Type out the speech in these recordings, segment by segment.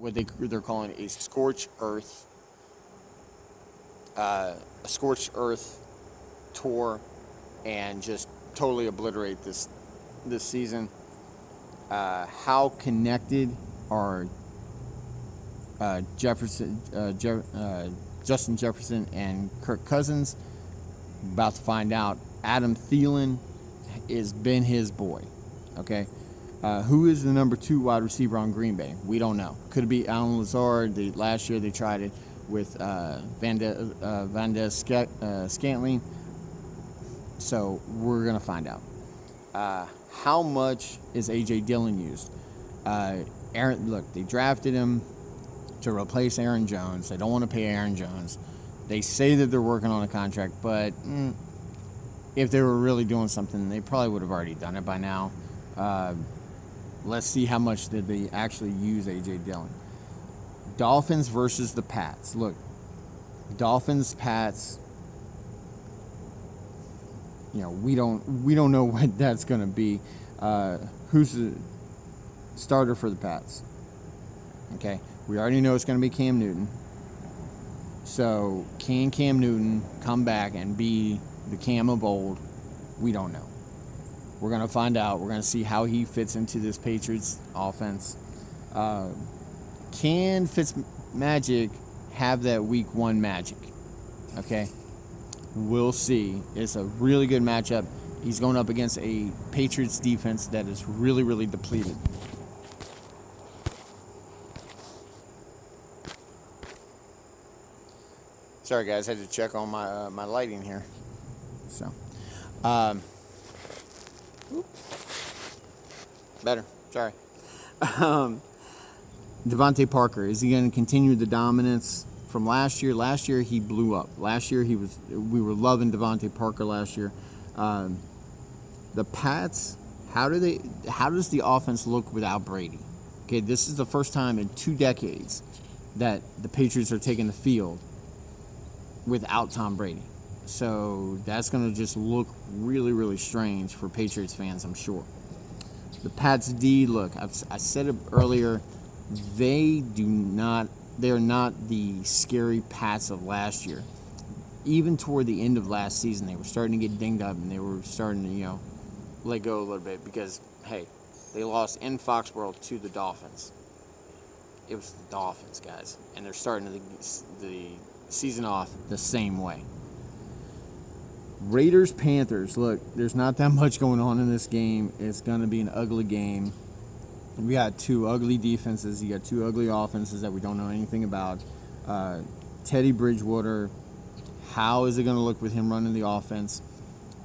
what they're calling a scorched earth tour, and just totally obliterate this season. How connected are Justin Jefferson and Kirk Cousins? About to find out. Adam Thielen has been his boy. Okay. Who is the number 2 wide receiver on Green Bay? We don't know. Could it be Alan Lazard? Last year they tried it with Van Der Scantling. So we're going to find out. How much is A.J. Dillon used? Look, they drafted him to replace Aaron Jones. They don't want to pay Aaron Jones. They say that they're working on a contract, but if they were really doing something, they probably would have already done it by now. Let's see how much did they actually use A.J. Dillon. Dolphins versus the Pats. Look, Dolphins, Pats. We don't know what that's going to be. Who's the starter for the Pats? Okay, we already know it's going to be Cam Newton. So can Cam Newton come back and be the Cam of old? We don't know. We're going to find out. We're going to see how he fits into this Patriots offense. Can Fitzmagic have that week 1 magic? Okay. We'll see. It's a really good matchup. He's going up against a Patriots defense that is really, really depleted. Sorry, guys. I had to check on my lighting here. So, better. Sorry. Devontae Parker, is he going to continue the dominance from last year? Last year he blew up. Last year we were loving Devontae Parker last year. The Pats, how does the offense look without Brady? Okay, this is the first time in 2 decades that the Patriots are taking the field without Tom Brady. So that's going to just look really, really strange for Patriots fans, I'm sure. The Pats D, look, I said it earlier, they're not the scary Pats of last year. Even toward the end of last season, they were starting to get dinged up, and they were starting to, let go a little bit because, hey, they lost in Foxborough to the Dolphins. It was the Dolphins, guys, and they're starting the season off the same way. Raiders, Panthers, look, there's not that much going on in this game. It's going to be an ugly game. We got 2 ugly defenses. You got 2 ugly offenses that we don't know anything about. Teddy Bridgewater, how is it going to look with him running the offense?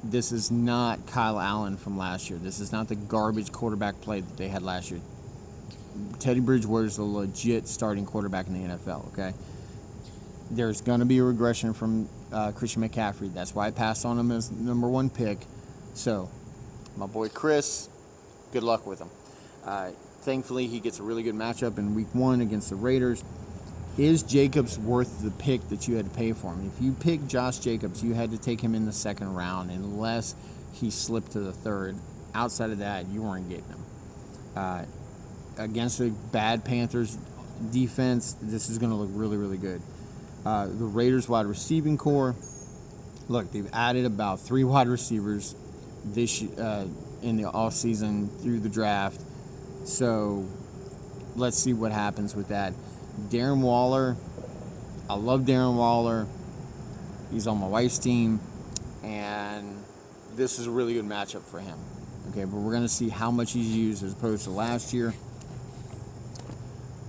This is not Kyle Allen from last year. This is not the garbage quarterback play that they had last year. Teddy Bridgewater is a legit starting quarterback in the NFL, okay? There's going to be a regression from Christian McCaffrey. That's why I passed on him as number 1 pick. So, my boy Chris, good luck with him. Thankfully, he gets a really good matchup in week 1 against the Raiders. Is Jacobs worth the pick that you had to pay for him? If you picked Josh Jacobs, you had to take him in the 2nd round unless he slipped to the 3rd. Outside of that, you weren't getting him. Against a bad Panthers defense, this is going to look really, really good. The Raiders wide receiving core, look, they've added about 3 wide receivers this in the offseason through the draft. So let's see what happens with that. Darren Waller, I love Darren Waller. He's on my wife's team, and this is a really good matchup for him. Okay, but we're going to see how much he's used as opposed to last year.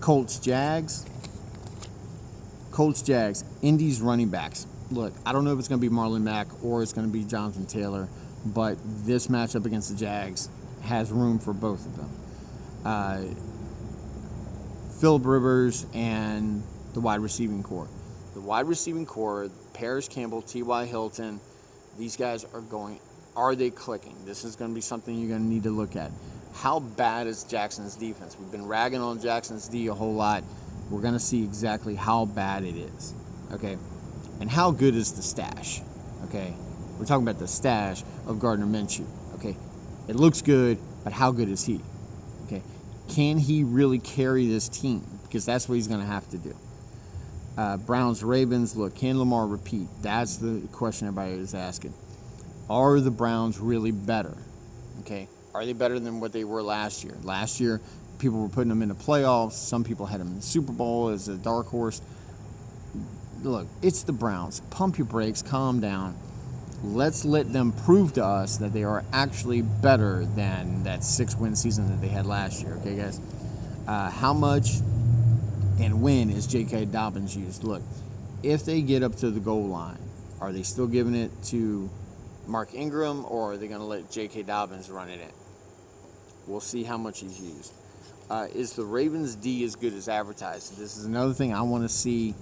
Colts, Jags, Indy's running backs. Look, I don't know if it's going to be Marlon Mack or it's going to be Jonathan Taylor, but this matchup against the Jags has room for both of them. Phillip Rivers and the wide receiving core. The wide receiving core, Paris Campbell, T.Y. Hilton, these guys are they clicking? This is going to be something you're going to need to look at. How bad is Jackson's defense? We've been ragging on Jackson's D a whole lot. We're going to see exactly how bad it is, okay? And how good is the stash, okay? We're talking about the stash of Gardner Minshew, okay? It looks good, but how good is he, okay? Can he really carry this team because that's what he's going to have to do. Browns, Ravens, look, can Lamar repeat? That's the question everybody is asking. Are the Browns really better? Okay, are they better than what they were last year? Last year, people were putting them in the playoffs. Some people had them in the Super Bowl as a dark horse. Look, it's the Browns. Pump your brakes, calm down. Let's let them prove to us that they are actually better than that 6-win season that they had last year. Okay, guys? How much and when is J.K. Dobbins used? Look, if they get up to the goal line, are they still giving it to Mark Ingram, or are they going to let J.K. Dobbins run it in? We'll see how much he's used. Is the Ravens D as good as advertised? This is another thing I want to see.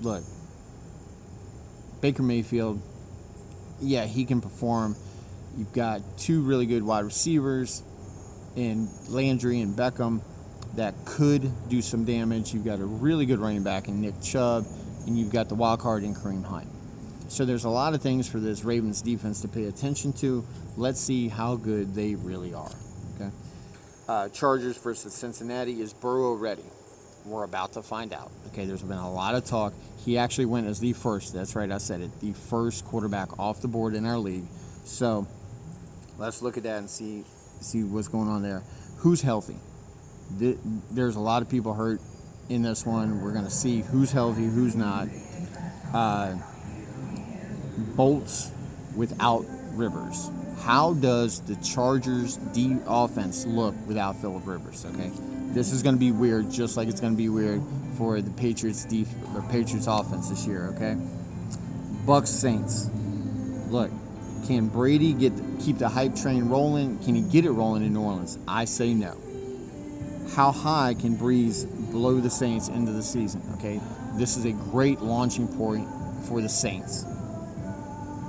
Look, Baker Mayfield, yeah, he can perform. You've got two really good wide receivers in Landry and Beckham that could do some damage. You've got a really good running back in Nick Chubb, and you've got the wild card in Kareem Hunt. So there's a lot of things for this Ravens defense to pay attention to. Let's see how good they really are. Okay. Chargers versus Cincinnati. Is Burrow ready? We're about to find out. Okay, there's been a lot of talk. He actually went as the first, that's right, I said it, the first quarterback off the board in our league. So let's look at that and see what's going on there. Who's healthy? There's a lot of people hurt in this one. We're going to see who's healthy, who's not. Bolts without Rivers. How does the Chargers D offense look without Phillip Rivers? Okay, this is going to be weird, just like it's going to be weird for the Patriots offense this year. Okay, Bucks Saints. Look, can Brady keep the hype train rolling? Can he get it rolling in New Orleans? I say no. How high can Breeze blow the Saints into the season? Okay, this is a great launching point for the Saints.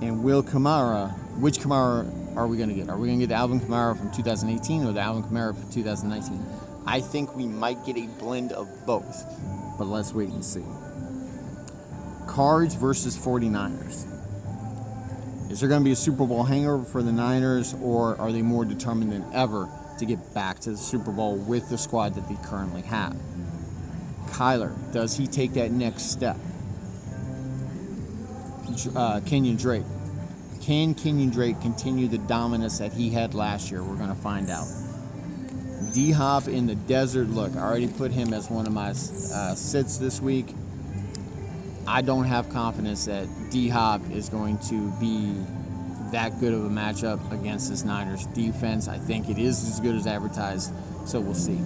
And which Kamara are we going to get? Are we going to get the Alvin Kamara from 2018 or the Alvin Kamara from 2019? I think we might get a blend of both, but let's wait and see. Cards versus 49ers. Is there going to be a Super Bowl hangover for the Niners, or are they more determined than ever to get back to the Super Bowl with the squad that they currently have? Kyler, does he take that next step? Kenyon Drake. Can Kenyon Drake continue the dominance that he had last year? We're going to find out. D-Hop in the desert. Look, I already put him as one of my sits this week. I don't have confidence that D-Hop is going to be that good of a matchup against this Niners defense. I think it is as good as advertised, so we'll see.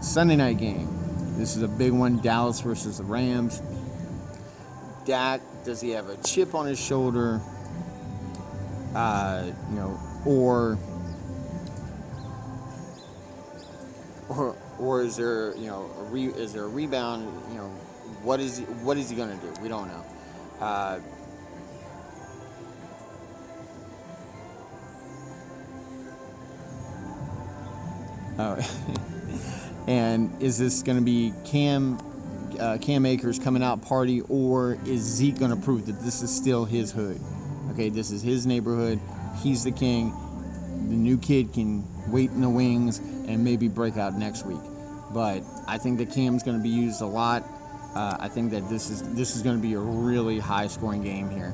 Sunday night game. This is a big one, Dallas versus the Rams. Dak, does he have a chip on his shoulder? Or is there, is there a rebound? What is he going to do? We don't know. And is this going to be Cam Akers coming out party, or is Zeke going to prove that this is still his hood? Okay, this is his neighborhood. He's the king. The new kid can wait in the wings and maybe break out next week. But I think that Cam's going to be used a lot. I think that this is going to be a really high-scoring game here.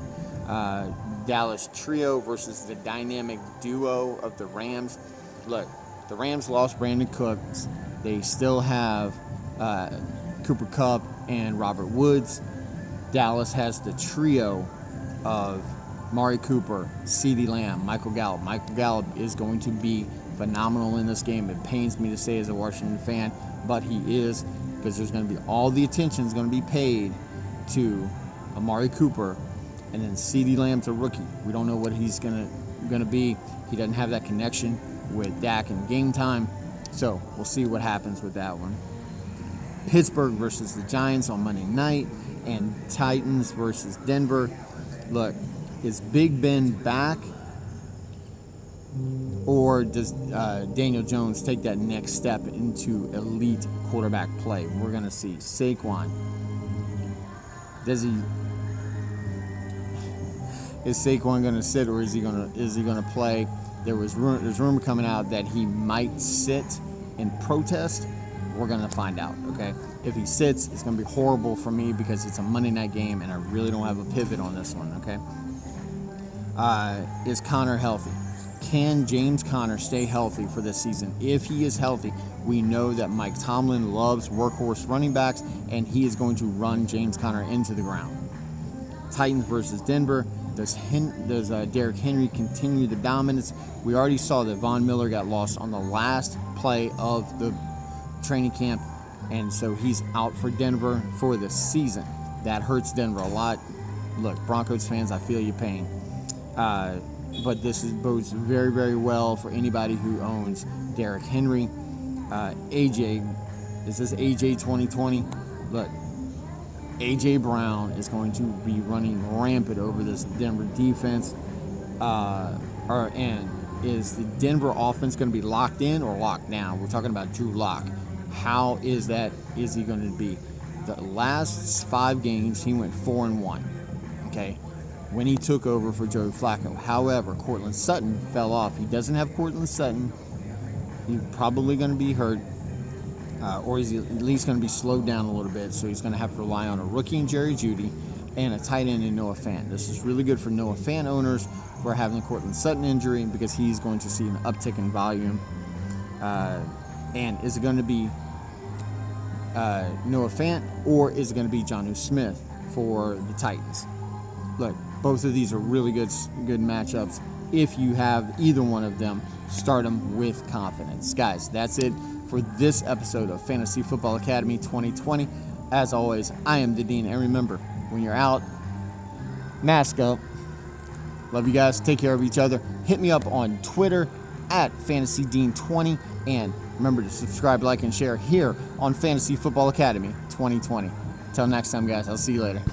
Dallas trio versus the dynamic duo of the Rams. Look, the Rams lost Brandon Cooks. They still have Cooper Kupp and Robert Woods. Dallas has the trio of Mari Cooper, CeeDee Lamb, Michael Gallup. Michael Gallup is going to be phenomenal in this game. It pains me to say as a Washington fan, but he is, because there's going to be all the attention is going to be paid to Amari Cooper, and then CeeDee Lamb's a rookie. We don't know what he's going to be. He doesn't have that connection with Dak in game time, so we'll see what happens with that one. Pittsburgh versus the Giants on Monday night, and Titans versus Denver. Look, is Big Ben back, or does Daniel Jones take that next step into elite quarterback play? We're going to see. Saquon, is Saquon going to sit, or is he going to play? There's rumor coming out that he might sit in protest, We're going to find out, okay? If he sits, it's going to be horrible for me because it's a Monday night game, and I really don't have a pivot on this one, okay? Is Connor healthy? Can James Conner stay healthy for this season? If he is healthy, we know that Mike Tomlin loves workhorse running backs, and he is going to run James Conner into the ground. Titans versus Denver. Does Derrick Henry continue the dominance? We already saw that Von Miller got lost on the last play of the training camp, and so he's out for Denver for the season. That hurts Denver a lot. Look, Broncos fans, I feel your pain. But this bodes very, very well for anybody who owns Derrick Henry. AJ, is this AJ 2020? Look, AJ Brown is going to be running rampant over this Denver defense. And is the Denver offense going to be locked in or locked down? We're talking about Drew Lock. How is he going to be? The last 5 games, he went 4-1. Okay, when he took over for Joe Flacco. However, Courtland Sutton fell off. He doesn't have Courtland Sutton. He's probably going to be hurt. Or he's at least going to be slowed down a little bit, so he's going to have to rely on a rookie in Jerry Jeudy and a tight end in Noah Fant. This is really good for Noah Fant owners for having the Courtland Sutton injury because he's going to see an uptick in volume. And is it going to be Noah Fant, or is it going to be Jonnu Smith for the Titans? Look, both of these are really good matchups. If you have either one of them, start them with confidence. Guys, that's it for this episode of Fantasy Football Academy 2020. As always, I am the Dean, and remember, when you're out, mask up. Love you guys. Take care of each other. Hit me up on Twitter at FantasyDean20, and remember to subscribe, like, and share here on Fantasy Football Academy 2020. Until next time, guys, I'll see you later.